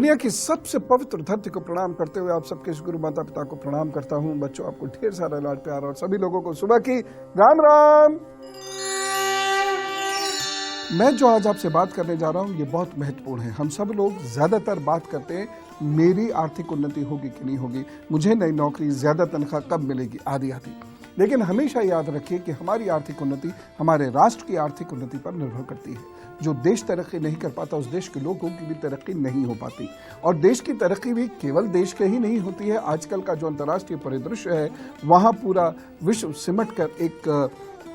दुनिया की सबसे पवित्र धरती को प्रणाम करते हुए आप सबके गुरु माता पिता को प्रणाम करता हूं। बच्चों, आपको ढेर सारा लाड प्यार और सभी लोगों को सुबह की राम राम। मैं जो आज आपसे बात करने जा रहा हूं ये बहुत महत्वपूर्ण है। हम सब लोग ज्यादातर बात करते हैं मेरी आर्थिक उन्नति होगी कि नहीं होगी, मुझे नई नौकरी, ज्यादा तनख्वाह कब मिलेगी, आदि आदि। लेकिन हमेशा याद रखिए कि हमारी आर्थिक उन्नति हमारे राष्ट्र की आर्थिक उन्नति पर निर्भर करती है। जो देश तरक्की नहीं कर पाता उस देश के लोगों की भी तरक्की नहीं हो पाती। और देश की तरक्की भी केवल देश के ही नहीं होती है। आजकल का जो अंतर्राष्ट्रीय परिदृश्य है वहाँ पूरा विश्व सिमट कर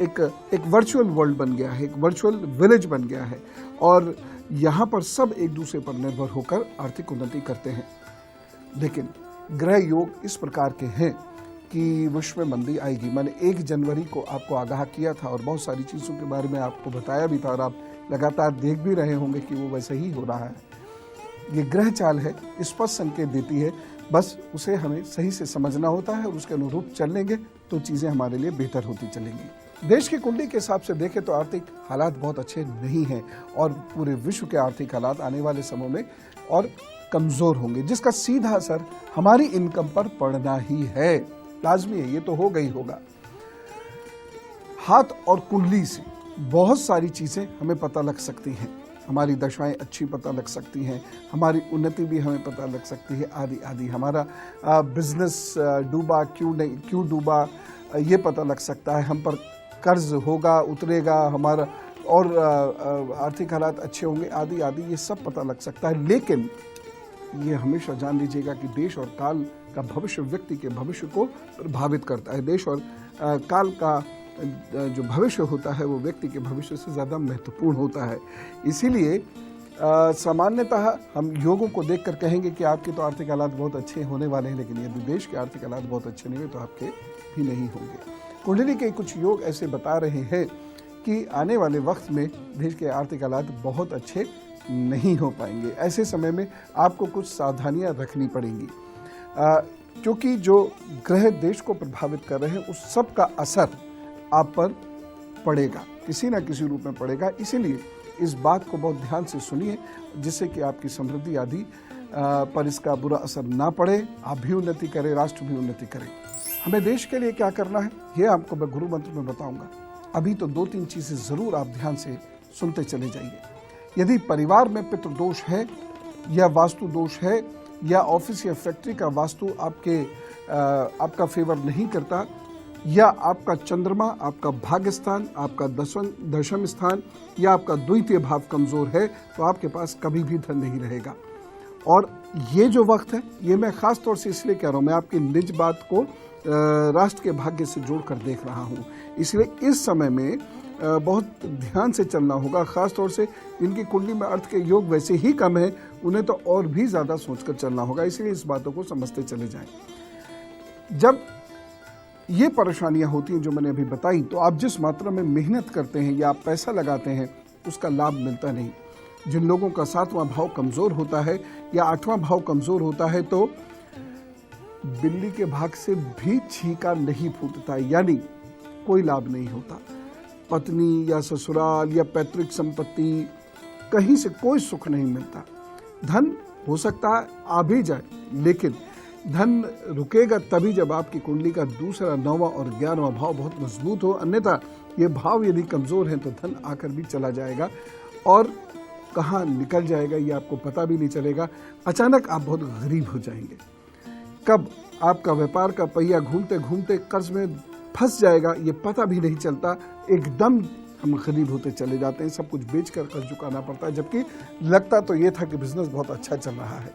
एक वर्चुअल वर्ल्ड बन गया है, एक वर्चुअल विलेज बन गया है और यहाँ पर सब एक दूसरे पर निर्भर होकर आर्थिक उन्नति करते हैं। लेकिन ग्रह योग इस प्रकार के हैं कि विश्व में मंदी आएगी। मैंने 1 जनवरी को आपको आगाह किया था और बहुत सारी चीज़ों के बारे में आपको बताया भी था और आप लगातार देख भी रहे होंगे कि वो वैसे ही हो रहा है। ये ग्रह चाल है, स्पष्ट संकेत देती है, बस उसे हमें सही से समझना होता है और उसके अनुरूप चलेंगे तो चीज़ें हमारे लिए बेहतर होती चलेंगी। देश की कुंडली के हिसाब से देखें तो आर्थिक हालात बहुत अच्छे नहीं हैं और पूरे विश्व के आर्थिक हालात आने वाले समय में और कमज़ोर होंगे, जिसका सीधा असर हमारी इनकम पर पड़ना ही है। लाजमी है, ये तो होगा ही होगा। हाथ और कुंडली से बहुत सारी चीज़ें हमें पता लग सकती हैं। हमारी दशाएं अच्छी पता लग सकती हैं, हमारी उन्नति भी हमें पता लग सकती है, आदि आदि। हमारा बिजनेस डूबा क्यों डूबा ये पता लग सकता है। हम पर कर्ज होगा, उतरेगा, हमारा और आर्थिक हालात अच्छे होंगे, आदि आदि, ये सब पता लग सकता है। लेकिन ये हमेशा जान लीजिएगा कि देश और काल का भविष्य व्यक्ति के भविष्य को प्रभावित करता है। देश और काल का जो भविष्य होता है वो व्यक्ति के भविष्य से ज़्यादा महत्वपूर्ण होता है। इसीलिए सामान्यतः हम योगों को देखकर कहेंगे कि आपके तो आर्थिक हालात बहुत अच्छे होने वाले हैं, लेकिन यदि देश के आर्थिक हालात बहुत अच्छे नहीं हुए तो आपके भी नहीं होंगे। कुंडली के कुछ योग ऐसे बता रहे हैं कि आने वाले वक्त में देश के आर्थिक हालात बहुत अच्छे नहीं हो पाएंगे। ऐसे समय में आपको कुछ सावधानियां रखनी पड़ेंगी, क्योंकि जो ग्रह देश को प्रभावित कर रहे हैं उस सब का असर आप पर पड़ेगा, किसी न किसी रूप में पड़ेगा। इसीलिए इस बात को बहुत ध्यान से सुनिए, जिससे कि आपकी समृद्धि आदि पर इसका बुरा असर ना पड़े, आप भी उन्नति करें, राष्ट्र भी उन्नति करे। हमें देश के लिए क्या करना है ये आपको मैं गुरु मंत्र में बताऊंगा। अभी तो 2-3 चीज़ें ज़रूर आप ध्यान से सुनते चले जाइए। यदि परिवार में पितृदोष है या वास्तु दोष है या ऑफिस या फैक्ट्री का वास्तु आपका फेवर नहीं करता, या आपका चंद्रमा, आपका भाग्य स्थान, आपका दशम स्थान या आपका द्वितीय भाव कमजोर है, तो आपके पास कभी भी धन नहीं रहेगा। और ये जो वक्त है ये मैं खास तौर से इसलिए कह रहा हूँ, मैं आपकी निज बात को राष्ट्र के भाग्य से जोड़कर देख रहा हूँ। इसलिए इस समय में बहुत ध्यान से चलना होगा। खास तौर से इनकी कुंडली में अर्थ के योग वैसे ही कम है, उन्हें तो और भी ज़्यादा सोचकर चलना होगा। इसलिए इस बातों को समझते चले जाएं। जब ये परेशानियां होती हैं जो मैंने अभी बताई, तो आप जिस मात्रा में मेहनत करते हैं या आप पैसा लगाते हैं उसका लाभ मिलता नहीं। जिन लोगों का 7वां भाव कमज़ोर होता है या 8वां भाव कमज़ोर होता है तो बिल्ली के भाग से भी छींका नहीं फूटता, यानी कोई लाभ नहीं होता। पत्नी या ससुराल या पैतृक संपत्ति, कहीं से कोई सुख नहीं मिलता। धन हो सकता है आ भी जाए, लेकिन धन रुकेगा तभी जब आपकी कुंडली का दूसरा, 9वां और 11वां भाव बहुत मजबूत हो। अन्यथा ये भाव यदि कमज़ोर हैं तो धन आकर भी चला जाएगा और कहाँ निकल जाएगा ये आपको पता भी नहीं चलेगा। अचानक आप बहुत गरीब हो जाएंगे। कब आपका व्यापार का पहिया घूमते घूमते कर्ज में फंस जाएगा ये पता भी नहीं चलता। एकदम हम गरीब होते चले जाते हैं, सब कुछ बेचकर कर्ज चुकाना पड़ता है, जबकि लगता तो ये था कि बिजनेस बहुत अच्छा चल रहा है।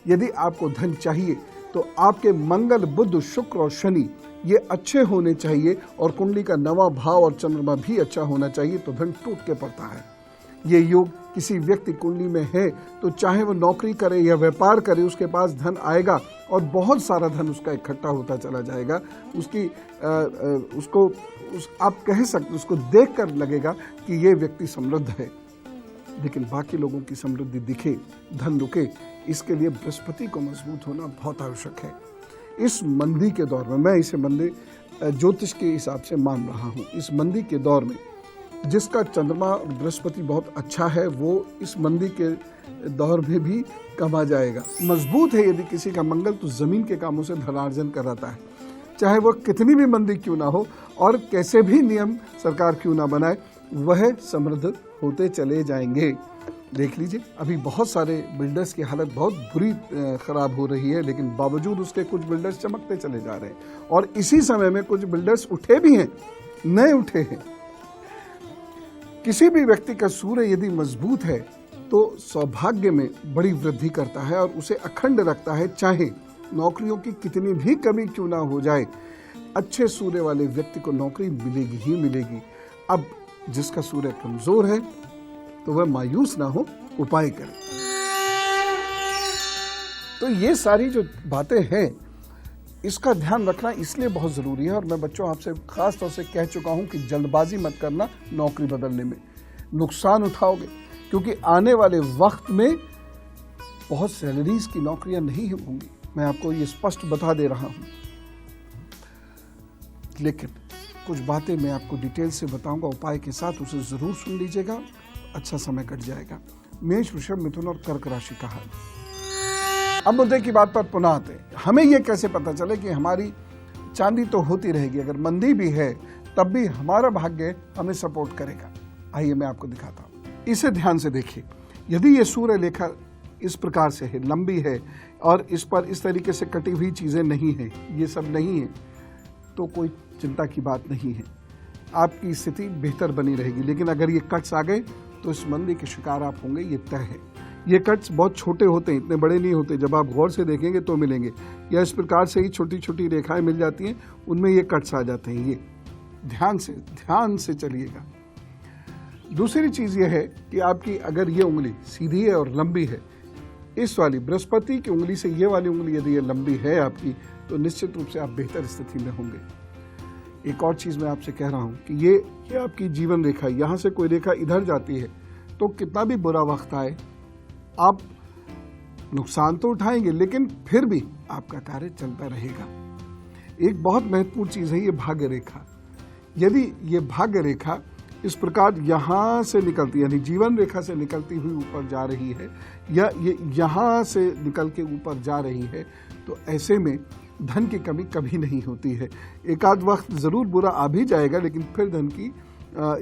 यदि आपको धन चाहिए तो आपके मंगल, बुध, शुक्र और शनि ये अच्छे होने चाहिए और कुंडली का 9वां भाव और चंद्रमा भी अच्छा होना चाहिए, तो धन टूट के पड़ता है। ये योग किसी व्यक्ति कुंडली में है तो चाहे वो नौकरी करे या व्यापार करे, उसके पास धन आएगा और बहुत सारा धन उसका इकट्ठा होता चला जाएगा। आप कह सकते, उसको देखकर लगेगा कि ये व्यक्ति समृद्ध है। लेकिन बाकी लोगों की समृद्धि दिखे, धन रुके, इसके लिए बृहस्पति को मजबूत होना बहुत आवश्यक है। इस मंदी के दौर में, मैं इसे मंदी ज्योतिष के हिसाब से मान रहा हूँ, इस मंदी के दौर में जिसका चंद्रमा और बृहस्पति बहुत अच्छा है वो इस मंदी के दौर में भी कमा जाएगा। मजबूत है यदि किसी का मंगल तो जमीन के कामों से धनार्जन कराता है, चाहे वह कितनी भी मंदी क्यों ना हो और कैसे भी नियम सरकार क्यों ना बनाए, वह समृद्ध होते चले जाएंगे। देख लीजिए, अभी बहुत सारे बिल्डर्स की हालत बहुत बुरी खराब हो रही है, लेकिन बावजूद उसके कुछ बिल्डर्स चमकते चले जा रहे हैं और इसी समय में कुछ बिल्डर्स उठे भी हैं, नए उठे हैं। किसी भी व्यक्ति का सूर्य यदि मजबूत है तो सौभाग्य में बड़ी वृद्धि करता है और उसे अखंड रखता है, चाहे नौकरियों की कितनी भी कमी क्यों ना हो जाए। अच्छे सूर्य वाले व्यक्ति को नौकरी मिलेगी ही मिलेगी। अब जिसका सूर्य कमजोर है तो वह मायूस ना हो, उपाय करे। तो ये सारी जो बातें हैं इसका ध्यान रखना इसलिए बहुत जरूरी है और मैं बच्चों आपसे खास तौर से कह चुका हूं कि जल्दबाजी मत करना नौकरी बदलने में, नुकसान उठाओगे, क्योंकि आने वाले वक्त में बहुत सैलरीज की नौकरियां नहीं होंगी। मैं आपको ये स्पष्ट बता दे रहा हूं, लेकिन कुछ बातें मैं आपको डिटेल से बताऊंगा उपाय के साथ, उसे जरूर सुन लीजिएगा, अच्छा समय कट जाएगा। मेष, वृषभ, मिथुन और कर्क राशि का हाल। अब मुद्दे की बात पर पुनः आते हैं। हमें यह कैसे पता चले कि हमारी चांदी तो होती रहेगी, अगर मंदी भी है तब भी हमारा भाग्य हमें सपोर्ट करेगा। आइए मैं आपको दिखाता हूं, इसे ध्यान से देखिए। यदि ये सूर्य रेखा इस प्रकार से है, लंबी है और इस पर इस तरीके से कटी हुई चीजें नहीं है, ये सब नहीं है, तो कोई चिंता की बात नहीं है, आपकी स्थिति बेहतर बनी रहेगी। लेकिन अगर ये कट्स आ गए तो इस मंदी के शिकार आप होंगे, ये तय है। ये कट्स बहुत छोटे होते हैं, इतने बड़े नहीं होते, जब आप गौर से देखेंगे तो मिलेंगे, या इस प्रकार से ही छोटी छोटी रेखाएं मिल जाती हैं, उनमें ये कट्स आ जाते हैं। ये ध्यान से चलिएगा। दूसरी चीज ये है कि आपकी अगर ये उंगली सीधी है और लंबी है, इस वाली बृहस्पति की उंगली से ये वाली उंगली यदि ये लंबी है आपकी, तो निश्चित रूप से आप बेहतर स्थिति में होंगे। एक और चीज मैं आपसे कह रहा हूं कि ये आपकी जीवन रेखा, यहां से कोई रेखा इधर जाती है तो कितना भी बुरा वक्त आए आप नुकसान तो उठाएंगे, लेकिन फिर भी आपका कार्य चलता रहेगा। एक बहुत महत्वपूर्ण चीज है ये भाग्य रेखा। यदि ये भाग्य रेखा इस प्रकार यहां से निकलती, यानी जीवन रेखा से निकलती हुई ऊपर जा रही है, या ये यहां से निकल के ऊपर जा रही है, तो ऐसे में धन की कमी कभी नहीं होती है। एक आध वक्त जरूर बुरा आ भी जाएगा, लेकिन फिर धन की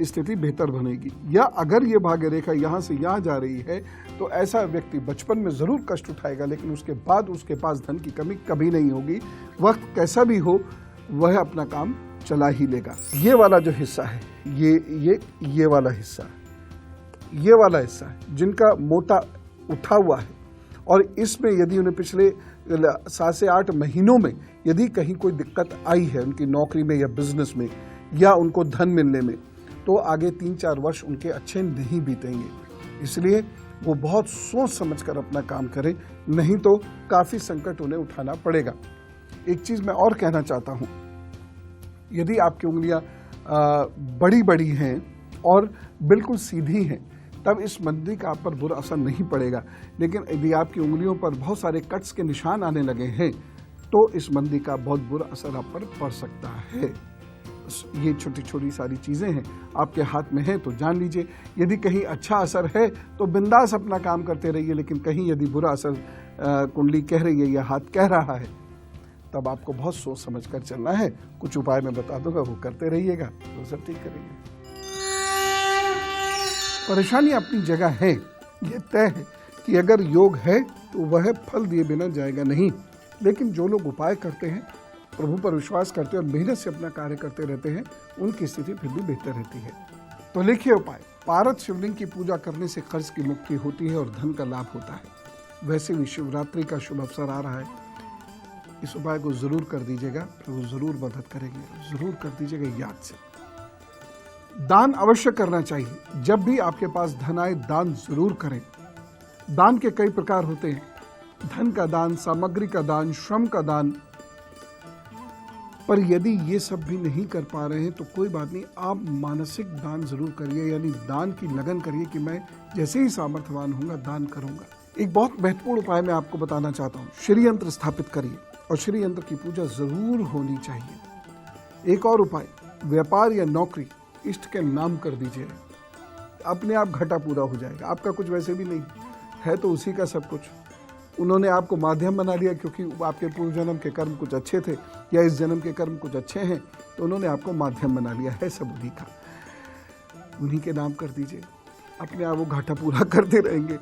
स्थिति बेहतर बनेगी। या अगर ये भाग्य रेखा यहाँ से यहाँ जा रही है तो ऐसा व्यक्ति बचपन में जरूर कष्ट उठाएगा, लेकिन उसके बाद उसके पास धन की कमी कभी नहीं होगी। वक्त कैसा भी हो वह अपना काम चला ही लेगा। ये वाला जो हिस्सा है, ये वाला हिस्सा, ये वाला हिस्सा है जिनका मोटा उठा हुआ है, और इसमें यदि उन्हें पिछले 7 से 8 महीनों में यदि कहीं कोई दिक्कत आई है उनकी नौकरी में या बिजनेस में या उनको धन मिलने में, तो आगे 3-4 वर्ष उनके अच्छे नहीं बीतेंगे। इसलिए वो बहुत सोच समझ कर अपना काम करें, नहीं तो काफी संकट उन्हें उठाना पड़ेगा। एक चीज मैं और कहना चाहता हूं, यदि आपकी उंगलियां बड़ी बड़ी हैं और बिल्कुल सीधी हैं, तब इस मंदी का आप पर बुरा असर नहीं पड़ेगा। लेकिन यदि आपकी उंगलियों पर बहुत सारे कट्स के निशान आने लगे हैं तो इस मंदी का बहुत बुरा असर आप पर पड़ सकता है। ये छोटी छोटी सारी चीजें हैं, आपके हाथ में है तो जान लीजिए। यदि कहीं अच्छा असर है तो बिंदास अपना काम करते रहिए, लेकिन कहीं यदि बुरा असर कुंडली कह रही है या हाथ कह रहा है, तब आपको बहुत सोच समझ कर चलना है। कुछ उपाय मैं बता दूंगा, वो करते रहिएगा तो सब ठीक करेंगे। परेशानी अपनी जगह है, ये तय है कि अगर योग है तो वह फल दिए बिना जाएगा नहीं। लेकिन जो लोग उपाय करते हैं, प्रभु पर विश्वास करते हैं और मेहनत से अपना कार्य करते रहते हैं, उनकी स्थिति फिर भी बेहतर रहती है। तो लिखिए उपाय। पारद शिवलिंग की पूजा करने से कर्ज की मुक्ति होती है और धन का लाभ होता है। वैसे भी शिवरात्रि का शुभ अवसर आ रहा है, इस उपाय को जरूर कर दीजिएगा, प्रभु जरूर मदद करेंगे। जरूर कर दीजिएगा याद से। दान अवश्य करना चाहिए। जब भी आपके पास धन आए दान जरूर करें। दान के कई प्रकार होते हैं, धन का दान, सामग्री का दान, श्रम का दान। पर यदि ये सब भी नहीं कर पा रहे हैं तो कोई बात नहीं, आप मानसिक दान जरूर करिए, यानी दान की लगन करिए कि मैं जैसे ही सामर्थ्यवान होऊंगा दान करूंगा। एक बहुत महत्वपूर्ण उपाय मैं आपको बताना चाहता हूँ, श्री यंत्र स्थापित करिए और श्री यंत्र की पूजा जरूर होनी चाहिए। एक और उपाय, व्यापार या नौकरी इष्ट के नाम कर दीजिए, अपने आप घटा पूरा हो जाएगा। आपका कुछ वैसे भी नहीं है, तो उसी का सब कुछ। उन्होंने आपको माध्यम बना लिया क्योंकि आपके पूर्व जन्म के कर्म कुछ अच्छे थे या इस जन्म के कर्म कुछ अच्छे हैं, तो उन्होंने आपको माध्यम बना लिया है, सब उन्हीं का। उन्हीं के नाम कर दीजिए, अपने आप वो घाटा पूरा करते रहेंगे।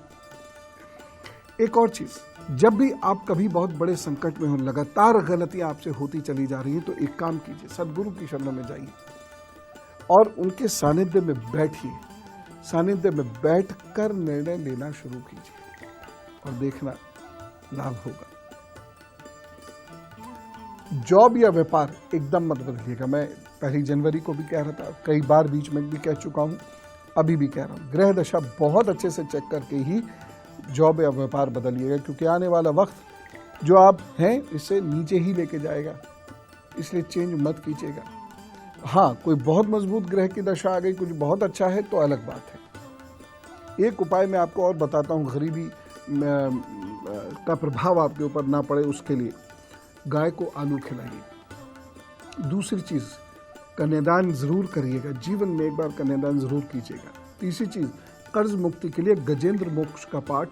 एक और चीज, जब भी आप कभी बहुत बड़े संकट में हो, लगातार गलतियां आपसे होती चली जा रही हैं, तो एक काम कीजिए, सदगुरु की शरण में जाइए और उनके सानिध्य में बैठिए। सानिध्य में बैठकर निर्णय लेना शुरू कीजिए और देखना लाभ होगा। जॉब या व्यापार एकदम मत बदलिएगा। मैं 1 जनवरी को भी कह रहा था, कई बार बीच में भी कह चुका हूं, अभी भी कह रहा हूं, ग्रह दशा बहुत अच्छे से चेक करके ही जॉब या व्यापार बदलिएगा, क्योंकि आने वाला वक्त जो आप हैं इससे नीचे ही लेके जाएगा, इसलिए चेंज मत कीजिएगा। हाँ, कोई बहुत मजबूत ग्रह की दशा आ गई, कुछ बहुत अच्छा है तो अलग बात है। एक उपाय मैं आपको और बताता हूँ, गरीबी का प्रभाव आपके ऊपर ना पड़े, उसके लिए गाय को आलू खिलाइए। दूसरी चीज़, कन्यादान जरूर करिएगा, जीवन में एक बार कन्यादान जरूर कीजिएगा। तीसरी चीज़, कर्ज मुक्ति के लिए गजेंद्र मोक्ष का पाठ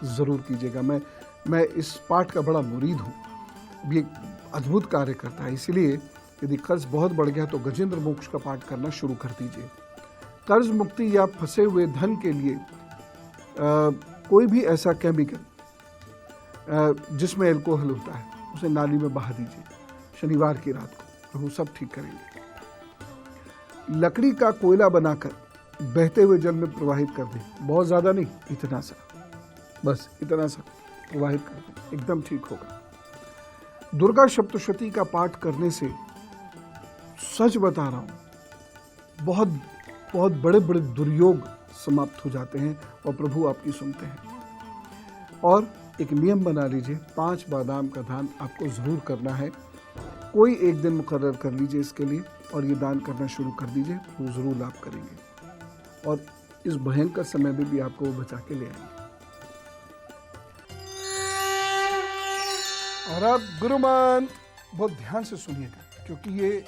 जरूर कीजिएगा। मैं इस पाठ का बड़ा मुरीद हूँ, ये अद्भुत कार्य करता है। इसलिए यदि कर्ज बहुत बढ़ गया तो गजेंद्र मोक्ष का पाठ करना शुरू कर दीजिए। कर्ज मुक्ति या फंसे हुए धन के लिए कोई भी ऐसा केमिकल जिसमें अल्कोहल होता है उसे नाली में बहा दीजिए शनिवार की रात को, प्रभु सब ठीक करेंगे। लकड़ी का कोयला बनाकर बहते हुए जल में प्रवाहित कर दें, बहुत ज़्यादा नहीं, इतना सा, बस इतना सा प्रवाहित कर दें, एकदम ठीक होगा। दुर्गा सप्तशती का पाठ करने से, सच बता रहा हूँ, बहुत बहुत बड़े बड़े दुर्योग समाप्त हो जाते हैं और प्रभु आपकी सुनते हैं। और एक नियम बना लीजिए, 5 बादाम का दान आपको ज़रूर करना है। कोई एक दिन मुकर्रर कर लीजिए इसके लिए और ये दान करना शुरू कर दीजिए, वो ज़रूर लाभ करेंगे और इस भयंकर समय में भी आपको वो बचा के ले आएंगे। और अब गुरु मंत्र बहुत ध्यान से सुनिएगा, क्योंकि ये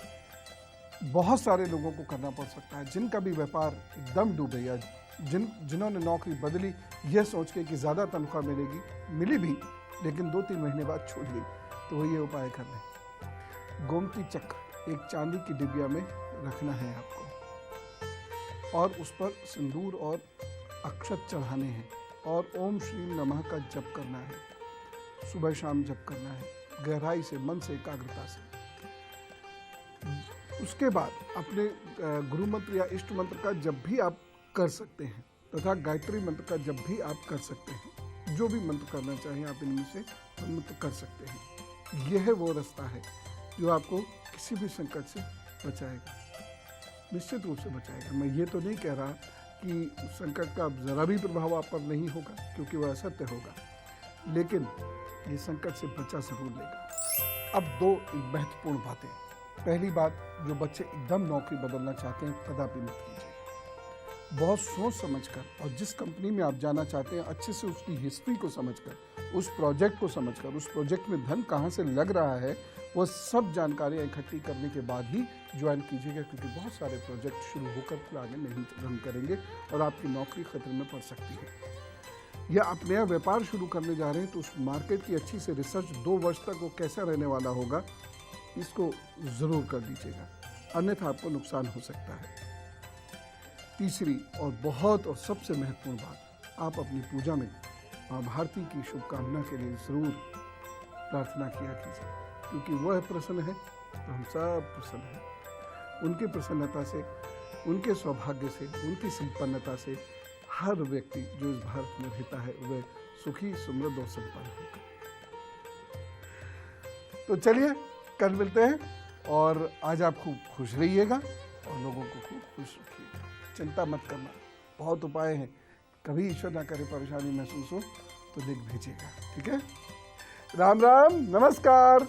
बहुत सारे लोगों को करना पड़ सकता है, जिनका भी व्यापार एकदम डूबे या जिन्होंने नौकरी बदली यह सोच के कि ज़्यादा तनख्वाह मिलेगी, मिली भी लेकिन 2-3 महीने बाद छूट गई, तो वो ये उपाय कर लें। गोमती चक्र एक चांदी की डिबिया में रखना है आपको और उस पर सिंदूर और अक्षत चढ़ाने हैं और ओम श्री नमः का जप करना है, सुबह शाम जप करना है, गहराई से, मन से, एकाग्रता से। उसके बाद अपने गुरु मंत्र या इष्ट मंत्र का जब भी आप कर सकते हैं तथा गायत्री मंत्र का जब भी आप कर सकते हैं, जो भी मंत्र करना चाहें आप इनमें से मंत्र कर सकते हैं। यह वो रास्ता है जो आपको किसी भी संकट से बचाएगा, निश्चित रूप से बचाएगा। मैं ये तो नहीं कह रहा कि संकट का ज़रा भी प्रभाव आप पर नहीं होगा, क्योंकि वह असत्य होगा, लेकिन ये संकट से बचा जरूर लेगा। अब 2 महत्वपूर्ण बातें। पहली बात, जो बच्चे एकदम नौकरी बदलना चाहते हैं कदापि मत कीजिए। बहुत सोच समझकर, और जिस कंपनी में आप जाना चाहते हैं अच्छे से उसकी हिस्ट्री को समझकर, उस प्रोजेक्ट को समझकर, उस प्रोजेक्ट में धन कहाँ से लग रहा है, वो सब जानकारियाँ इकट्ठी करने के बाद ही ज्वाइन कीजिएगा, क्योंकि बहुत सारे प्रोजेक्ट शुरू होकर फिर आगे नहीं रन करेंगे और आपकी नौकरी खतरे में पड़ सकती है। या आप नया व्यापार शुरू करने जा रहे हैं तो उस मार्केट की अच्छी से रिसर्च, 2 वर्ष तक वो कैसा रहने वाला होगा, इसको ज़रूर कर दीजिएगा, अन्यथा आपको नुकसान हो सकता है। तीसरी और बहुत और सबसे महत्वपूर्ण बात, आप अपनी पूजा में माँ भारती की शुभकामना के लिए ज़रूर प्रार्थना किया कीजिए, क्योंकि वह प्रसन्न है तो हम सब प्रसन्न हैं। उनकी प्रसन्नता से, उनके सौभाग्य से, उनकी संपन्नता से हर व्यक्ति जो इस भारत में रहता है वह सुखी, समृद्ध और संपन्न होगा। तो चलिए कल मिलते हैं, और आज आप खूब खुश रहिएगा और लोगों को खूब खुश रखिएगा। चिंता मत करना, बहुत उपाय हैं, कभी ईश्वर ना करे परेशानी महसूस हो तो लिख भेजिएगा, ठीक है। राम राम, नमस्कार।